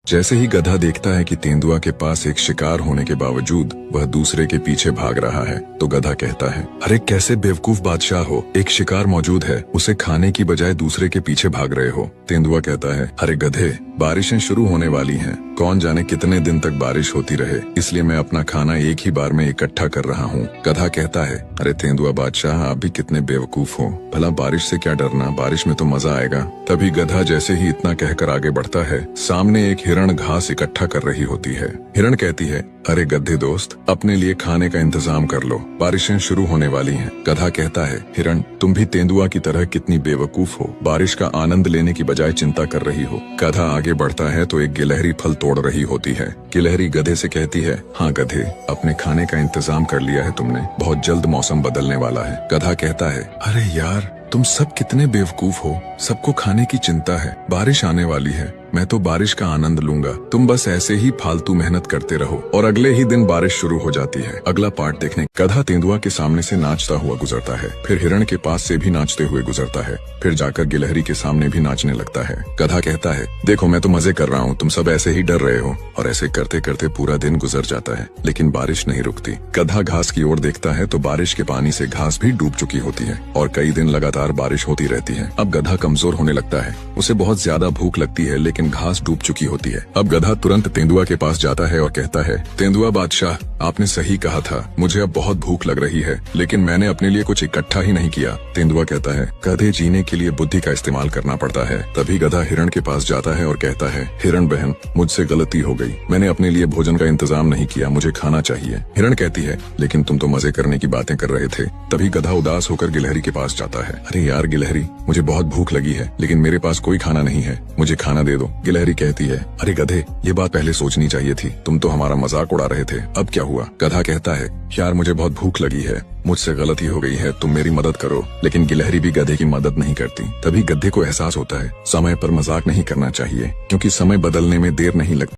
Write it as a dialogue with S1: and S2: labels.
S1: जैसे ही गधा देखता है कि तेंदुआ के पास एक शिकार होने के बावजूद वह दूसरे के पीछे भाग रहा है, तो गधा कहता है, अरे कैसे बेवकूफ बादशाह हो, एक शिकार मौजूद है, उसे खाने की बजाय दूसरे के पीछे भाग रहे हो। तेंदुआ कहता है, अरे गधे, बारिशें शुरू होने वाली हैं, कौन जाने कितने दिन तक बारिश होती रहे, इसलिए मैं अपना खाना एक ही बार में इकट्ठा कर रहा हूँ। गधा कहता है, अरे तेंदुआ बादशाह, आप भी कितने बेवकूफ हो, भला बारिश से क्या डरना, बारिश में तो मजा आएगा। तभी गधा जैसे ही इतना कहकर आगे बढ़ता है, सामने एक हिरण घास इकट्ठा कर रही होती है। हिरण कहती है, अरे गधे दोस्त, अपने लिए खाने का इंतजाम कर लो, बारिशें शुरू होने वाली हैं। गधा कहता है, हिरण, तुम भी तेंदुआ की तरह कितनी बेवकूफ हो, बारिश का आनंद लेने की बजाय चिंता कर रही हो। गधा आगे बढ़ता है तो एक गिलहरी फल तोड़ रही होती है। गिलहरी गधे से कहती है, हाँ गधे, अपने खाने का इंतजाम कर लिया है तुमने, बहुत जल्द मौसम बदलने वाला है। गधा कहता है, अरे यार, तुम सब कितने बेवकूफ हो, सबको खाने की चिंता है, बारिश आने वाली है, मैं तो बारिश का आनंद लूंगा, तुम बस ऐसे ही फालतू मेहनत करते रहो। और अगले ही दिन बारिश शुरू हो जाती है। अगला पार्ट देखने। गधा तेंदुआ के सामने से नाचता हुआ गुजरता है, फिर हिरण के पास से भी नाचते हुए गुजरता है, फिर जाकर गिलहरी के सामने भी नाचने लगता है। गधा कहता है, देखो मैं तो मजे कर रहा हूँ, तुम सब ऐसे ही डर रहे हो। और ऐसे करते करते पूरा दिन गुजर जाता है, लेकिन बारिश नहीं रुकती। गधा घास की ओर देखता है तो बारिश के पानी से घास भी डूब चुकी होती है और कई दिन लगातार बारिश होती रहती है। अब गधा कमजोर होने लगता है, उसे बहुत ज्यादा भूख लगती है, लेकिन घास डूब चुकी होती है। अब गधा तुरंत तेंदुआ के पास जाता है और कहता है, तेंदुआ बादशाह, आपने सही कहा था, मुझे अब बहुत भूख लग रही है, लेकिन मैंने अपने लिए कुछ इकट्ठा ही नहीं किया। तेंदुआ कहता है, गधे जीने के लिए बुद्धि का इस्तेमाल करना पड़ता है। तभी गधा हिरण के पास जाता है और कहता है, हिरण बहन, मुझसे गलती हो गई, मैंने अपने लिए भोजन का इंतजाम नहीं किया, मुझे खाना चाहिए। हिरण कहती है, लेकिन तुम तो मजे करने की बातें कर रहे थे। तभी गधा उदास होकर गिलहरी के पास जाता है। अरे यार गिलहरी, मुझे बहुत भूख लगी है, लेकिन मेरे पास कोई खाना नहीं है, मुझे खाना दे दो। गिलहरी कहती है, अरे गधे, ये बात पहले सोचनी चाहिए थी, तुम तो हमारा मजाक उड़ा रहे थे, अब क्या हुआ। गधा कहता है, यार मुझे बहुत भूख लगी है, मुझसे गलती हो गई है, तुम मेरी मदद करो। लेकिन गिलहरी भी गधे की मदद नहीं करती। तभी गधे को एहसास होता है, समय पर मजाक नहीं करना चाहिए, क्योंकि समय बदलने में देर नहीं लगती।